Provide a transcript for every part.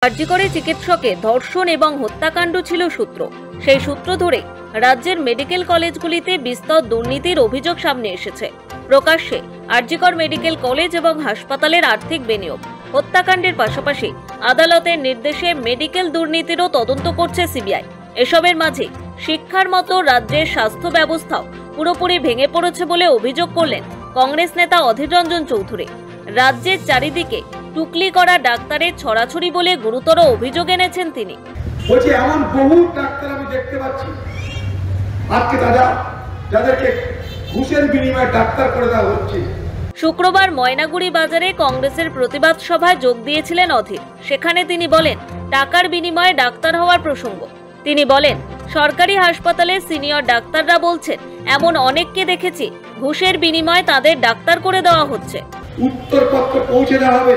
কার্যকরী চিকিৎসকে ধর্ষণ এবং হত্যাকাণ্ড ছিল সূত্র। সেই সূত্র ধরে রাজ্যের মেডিকেল কলেজগুলিতে বিস্তর দুর্নীতির অভিযোগ সামনে এসেছে। প্রকাশ্যে আরজিকর মেডিকেল কলেজ এবং হাসপাতালের আর্থিক বিনিয়োগ, হত্যাকাণ্ডের পাশাপাশি আদালতের নির্দেশে মেডিকেল দুর্নীতিরও তদন্ত করছে সিবিআই। এসবের মাঝে শিক্ষার মতো রাজ্যের স্বাস্থ্য ব্যবস্থাও পুরোপুরি ভেঙে পড়েছে বলে অভিযোগ করলেন কংগ্রেস নেতা অধীর রঞ্জন চৌধুরী। রাজ্যের চারিদিকে টুকলি করা ডাক্তারের ছড়াছড়ি বলে গুরুতর অভিযোগ এনেছেন তিনি। বলছি এমন বহু ডাক্তার আমি দেখতে পাচ্ছি আজকে যাদেরকে ঘুষের বিনিময়ে ডাক্তার করে দেওয়া হচ্ছে। শুক্রবার ময়নাগুড়ি বাজারে কংগ্রেসের প্রতিবাদ সভায় যোগ দিয়েছিলেন অধীর। সেখানে তিনি বলেন, টাকার বিনিময়ে ডাক্তার হওয়ার প্রসঙ্গ। তিনি বলেন, সরকারি হাসপাতালে সিনিয়র ডাক্তাররা বলছেন, এমন অনেককে দেখেছি ঘুষের বিনিময়ে তাদের ডাক্তার করে দেওয়া হচ্ছে। উত্তরপত্র পৌঁছে দেওয়া হবে,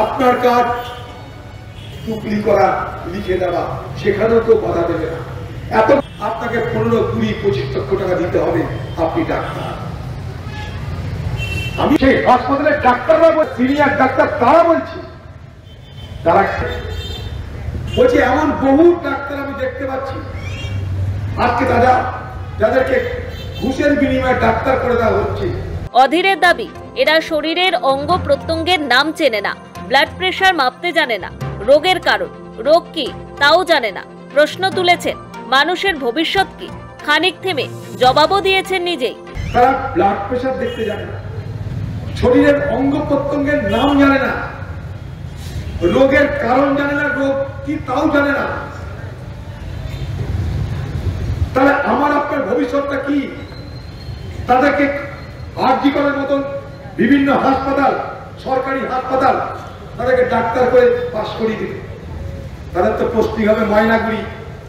আপনার কাজ টুকলি করা, লিখে দেওয়া, সেখানেও তো বাধা দেবে না। এত আপনাকে 15, 20, 25 লক্ষ টাকা দিতে হবে, আপনি ডাক্তার। আমি সেই হাসপাতালের ডাক্তাররা, সিনিয়র ডাক্তার তারা বলছি, তারা বলছি এমন বহু ডাক্তার আমি দেখতে পাচ্ছি আজকে যাদেরকে ঘুষের বিনিময়ে ডাক্তার করে দেওয়া হচ্ছে। অধীরের দাবি, এরা শরীরের অঙ্গ প্রত্যঙ্গের নাম চেনে না, ব্লাড প্রেশার মাপতে জানে না, রোগের কারণ, রোগ কি তাও জানে না। প্রশ্ন তুলেছেন, মানুষের ভবিষ্যৎ কি? খানিক থেমে জবাবও দিয়েছেন নিজেই। তারা ব্লাড প্রেশার দেখতে জানে না, শরীরের অঙ্গ প্রত্যঙ্গের নাম জানে না, রোগের কারণ জানে না, রোগ কি তাও জানে না। তাহলে আমার আপনার ভবিষ্যৎটা কি? তাদেরকে আরজিকরের মতন বিভিন্ন হাসপাতাল, সরকারি হাসপাতাল, তাদেরকে ডাক্তার করে পাশ করিয়ে দিবে। তাদের তো পোস্টিং হবে ময়নাগুড়ি,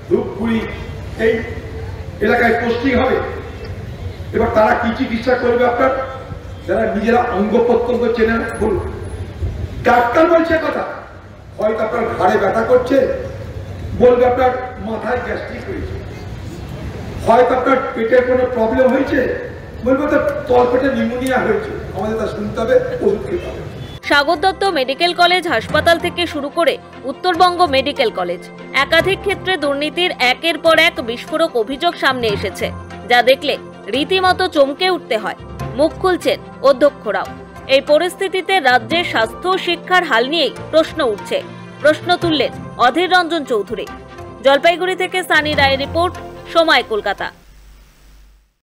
ধূপগুড়ি, এই এলাকায় পোস্টিং হবে। এবার তারা কি চিকিৎসা করবে আপনার? যারা নিজেরা অঙ্গ প্রত্যঙ্গ চেনে না, বলুন। ডাক্তার বলছে কথা, হয়তো আপনার ঘাড়ে ব্যথা করছে, বলবে আপনার মাথায় গ্যাস্ট্রিক হয়েছে, হয়তো আপনার পেটের কোনো প্রবলেম হয়েছে, বলবো তো তলপেটে নিউমোনিয়া হয়েছে, আমাদের তা শুনতে হবে, ওষুধ খেতে হবে। সাগর দত্ত মেডিকেল কলেজ হাসপাতাল থেকে শুরু করে উত্তরবঙ্গ মেডিকেল কলেজ, একাধিক ক্ষেত্রে দুর্নীতির একের পর এক বিস্ফোরক অভিযোগ সামনে এসেছে, যা দেখলে রীতিমতো চমকে উঠতে হয়। মুখ খুলছেন অধ্যক্ষরাও। এই পরিস্থিতিতে রাজ্যের স্বাস্থ্য ও শিক্ষার হাল নিয়েই প্রশ্ন উঠছে। প্রশ্ন তুললেন অধীর রঞ্জন চৌধুরী। জলপাইগুড়ি থেকে সানি রায়ের রিপোর্ট, সময় কলকাতা।